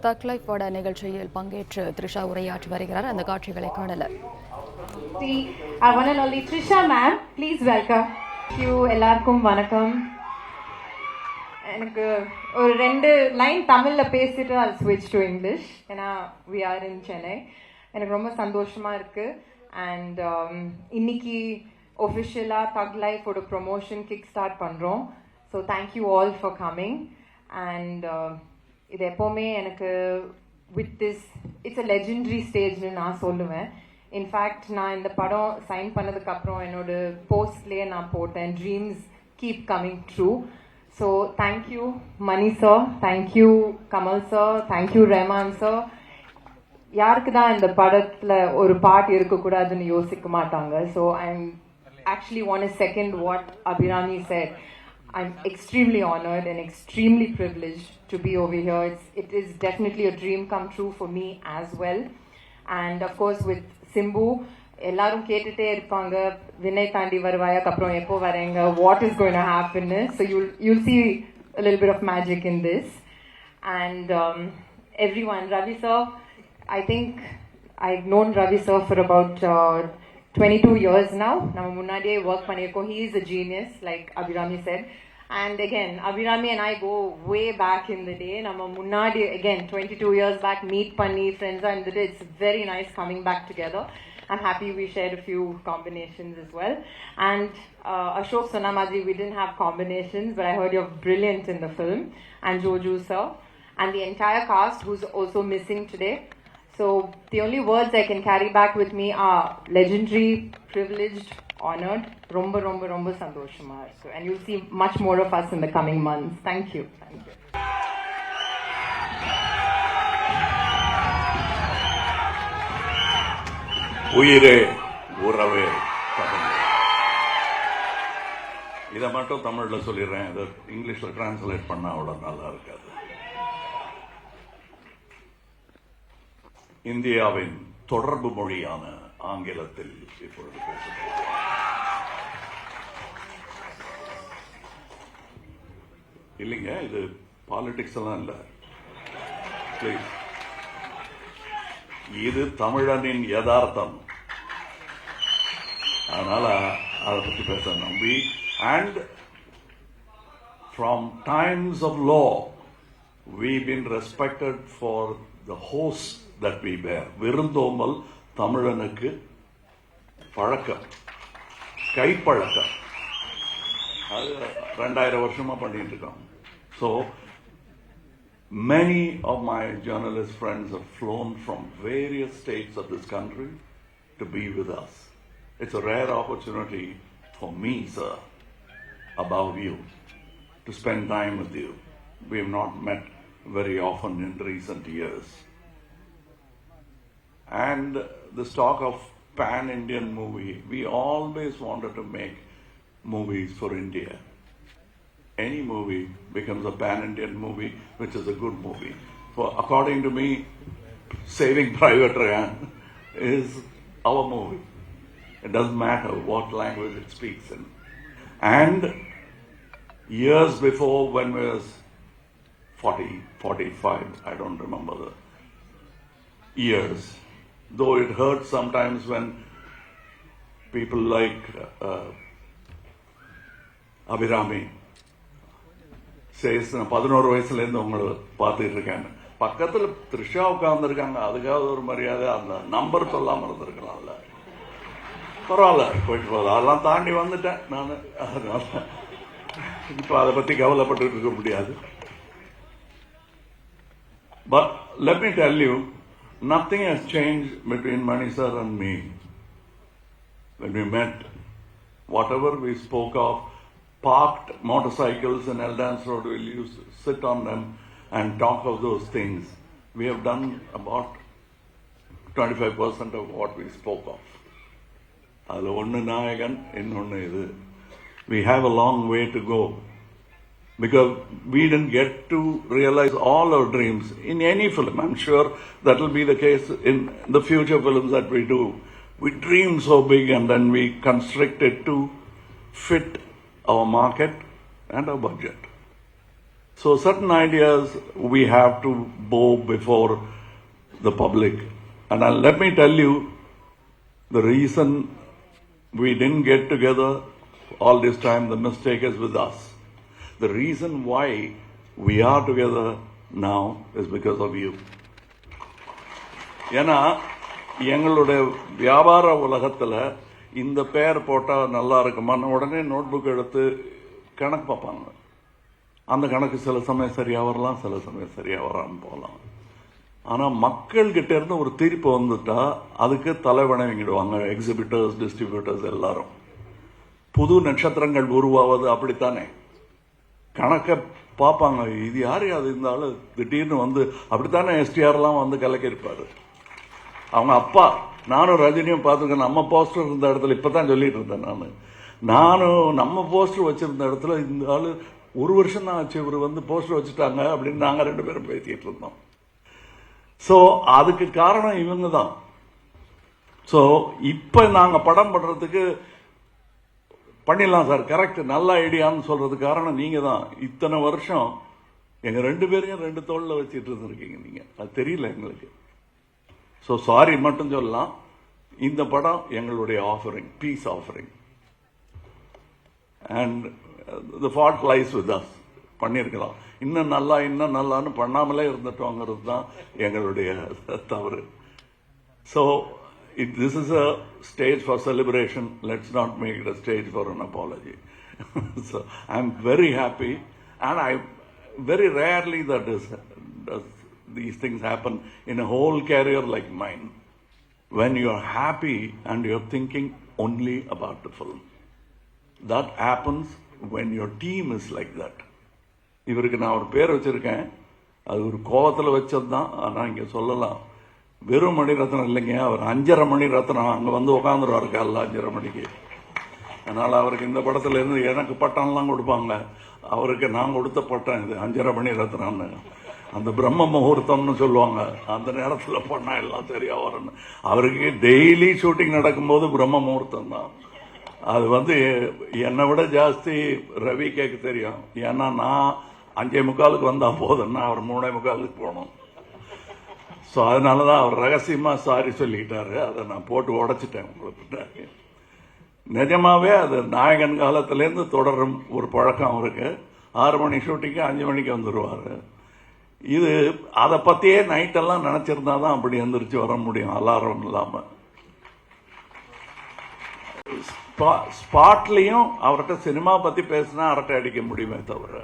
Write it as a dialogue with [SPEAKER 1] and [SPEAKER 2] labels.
[SPEAKER 1] தக் லைஃப் பட நிகழ்ச்சியில் பங்கேற்று த்ரிஷா உரையாற்றி வருகிறார். அந்த காட்சிகளை காணலாம்.
[SPEAKER 2] One and only Trisha ma'am, please welcome. You எல்லாருக்கும் வணக்கம். எனக்கு ஒரு 2 லைன் தமிழ்ல பேசிட்டு I'll switch to English. ஏன்னா we are in Chennai. எனக்கு ரொம்ப சந்தோஷமா இருக்கு. And இன்னைக்கு officially Thug Life ஓட promotion kick start பண்றோம். So thank you all for coming. And இது எப்பவுமே எனக்கு with this it's a legendary stage னு நான் சொல்லுவேன். இன்ஃபேக்ட் நான் இந்த படம் சைன் பண்ணதுக்கு அப்புறம் என்னோட போஸ்ட்லேயே நான் போட்டேன், dreams keep coming true. So thank you Mani sir, thank you Kamal sir, thank you Rahman sir. யாருக்கு தான் இந்த படத்தில் ஒரு பாட்டு இருக்கக்கூடாதுன்னு யோசிக்க மாட்டாங்க. So I'm actually want to second what Abhirami said. I'm extremely honored and extremely privileged to be over here. It is definitely a dream come true for me as well. And of course with Simbu, எல்லாரும் கேட்டுட்டே இருப்பாங்க, வினய் தாண்டி வருவாயாக்கு அப்புறம் எப்போ வரேங்க, what is going to happen. So you'll see a little bit of magic in this. And everyone, Ravi sir, I think I've known Ravi sir for about 22 years now. நம்ம முன்னாடியே work பண்ணியிருக்கோம். He is a genius, like Abhirami said. And again, Abhirami and I go way back in the day. நம்ம முன்னாடி again 22 years back meet பண்ணி friends and it's very nice coming back together. I'm happy we shared a few combinations as well. And Ashok Sonamaji, we didn't have combinations, but I heard you're brilliant in the film. And Joju sir and the entire cast who's also missing today. So the only words I can carry back with me are legendary, privileged, honored, romba romba romba sandoshama. So, and you'll see much more of us in the coming months. Thank you. Thank you.
[SPEAKER 3] உயிரே உறவே தமிழ். இதை மட்டும் தமிழில் சொல்லிடுறேன், இதை இங்கிலீஷில் translate பண்ணால் அவ்வளோ நல்லா இருக்காது. இந்தியாவின் தொடர்பு மொழியான ஆங்கிலத்தில் இப்பொழுது பேசுகிறேன். இல்லைங்க, இது பாலிடிக்ஸ் எல்லாம் இல்லை, பிளீஸ். இது தமிழனின் யதார்த்தம், அதனால அதை பற்றி பேசணும். And from times of law we've been respected for the host that we bear. விருந்தோம்பல் தமிழனுக்கு பழக்கம், கைப்பழக்கம். அது 2000 வருஷமா பண்ணிட்டு இருக்கோம். So many of my journalist friends have flown from various states of this country to be with us. It's a rare opportunity for me, sir, above you, to spend time with you. We have not met very often in recent years. And this talk of pan-Indian movie, we always wanted to make movies for India. Any movie becomes a pan-Indian movie, which is a good movie. According to me, Saving Private Ryan is our movie. It doesn't matter what language it speaks in. And years before, when I was 40, 45, I don't remember the years, though it hurts sometimes when people like Abhirami says, 11 வயசுலேருந்து உங்களை பார்த்துட்டு இருக்கேன், பக்கத்தில் த்ரிஷா உட்கார்ந்துருக்காங்க, அதுக்காக ஒரு மரியாதை, அந்த number சொல்லாமல் இருந்திருக்கலாம்ல. பரவாயில்ல, போயிட்டு போகுது, அதெல்லாம் தாண்டி வந்துட்டேன் நான். அதனால இப்போ அதை பற்றி கவலைப்பட்டு இருக்க முடியாது. But let me tell you, nothing has changed between Mani sir and me. When we met, whatever we spoke of, parked motorcycles in Eldance Road, we'll used to sit on them and talk of those things. We have done about 25% of what we spoke of. அதில் ஒன்று நாயகன், இன்னொன்று இது. We have a long way to go because we didn't get to realize all our dreams in any film. I'm sure that will be the case in the future films that we do. We dream so big and then we constrict it to fit our market and our budget. So certain ideas we have to bow before the public. And let me tell you, the reason we didn't get together all this time, the mistake is with us. The reason why we are together now is because of you. ஏன்னா எங்களுடைய வியாபார உலகத்தில் இந்த பேர் போட்டால் நல்லா இருக்குமான்னு உடனே நோட் புக் எடுத்து கணக்கு பார்ப்பாங்க. அந்த கணக்கு சில சமயம் சரியாக வரலாம், சில சமயம் சரியாக வராமல் போகலாம். ஆனால் மக்கள்கிட்ட இருந்து ஒரு தீர்ப்பு வந்துட்டா அதுக்கு தலைவணங்கிடுவாங்க எக்ஸிபிட்டர்ஸ், டிஸ்ட்ரிபியூட்டர்ஸ் எல்லாரும். புது நட்சத்திரங்கள் உருவாவது அப்படித்தானே. கணக்கை பார்ப்பாங்க, இது யாரு அது இருந்தாலும் திடீர்னு வந்து அப்படித்தானே எஸ்டிஆர்லாம் வந்து கலக்கியிருப்பாரு. அவங்க அப்பா, நானும் ரஜினியும் பார்த்துருக்கேன். நம்ம போஸ்டர் இருந்த இடத்துல இப்பதான் சொல்லிட்டு இருந்தேன் நானும் நம்ம போஸ்டர் வச்சிருந்த இடத்துல இந்த ஆளு ஒரு வருஷம் தான் ஆச்சு இவர் வந்து போஸ்டர் வச்சுட்டாங்க அப்படின்னு நாங்க 2 பேரும் பேசிட்டு இருந்தோம். ஸோ அதுக்கு காரணம் இவங்க தான். ஸோ இப்ப நாங்க படம் பண்றதுக்கு பண்ணிடலாம் சார், கரெக்ட், நல்ல ஐடியான்னு சொல்றதுக்கு காரணம் நீங்க தான். இத்தனை வருஷம் எங்க 2 பேரையும் 2 தோளில் வச்சுட்டு இருந்திருக்கீங்க நீங்க, அது தெரியல எங்களுக்கு. ஸோ சாரி மட்டும் சொல்லலாம். இந்த படம் எங்களுடைய offering, piece offering, and the fault lies with us. பண்ணியிருக்கலாம், இன்னும் நல்லான்னு பண்ணாமலே இருந்துட்டோங்கிறது தான் எங்களுடைய தவறு. So this is a stage for celebration. Let's not make it a stage for an apology. So I'm very happy, and I very rarely does these things happen in a whole career like mine, when you are happy and you're thinking only about the film. That happens when your team is like that. இவருக்கு நான் ஒரு பேர் வச்சிருக்கேன், அது ஒரு கோவத்தில் வச்சது தான். ஆனால் இங்கே சொல்லலாம், வெறும் மணிரத்னம் இல்லைங்க, அவர் 5.5 மணி ரத்னம். அங்கே வந்து உட்காந்துருவாரு காலைல 5.5 மணிக்கு. அதனால அவருக்கு இந்த படத்துல இருந்து எனக்கு பட்டம்லாம் கொடுப்பாங்க, அவருக்கு நான் கொடுத்த பட்டம் இது 5.5 மணி ரத்னம்னு. அந்த பிரம்ம முகூர்த்தம்னு சொல்லுவாங்க, அந்த நேரத்தில் பண்ணா எல்லாம் சரியா வரணும். அவருக்கு டெய்லி ஷூட்டிங் நடக்கும்போது பிரம்ம முகூர்த்தம் தான். அது வந்து என்னை விட ஜாஸ்தி ரவி கேட்க தெரியும். ஏன்னா நான் 5:45 வந்தா போதுன்னா அவர் 3:45 போகணும். ஸோ அதனால தான் அவர் ரகசியமா சாரி சொல்லிக்கிட்டாரு. அதை நான் போட்டு உடைச்சிட்டேன் உங்களுக்கு. நிஜமாவே அது நாயகன் காலத்திலேருந்து தொடரும் ஒரு பழக்கம் அவருக்கு. 6 மணி ஷூட்டிங்கு 5 மணிக்கு வந்துடுவாரு. இது அதை பத்தியே நைட்டெல்லாம் நினைச்சிருந்தா தான் அப்படி எந்திரிச்சு வர முடியும், அலாரம் இல்லாம. ஸ்பாட்லையும் அவர்கிட்ட சினிமா பத்தி பேசினா அரட்டை அடிக்க முடியுமே தவிர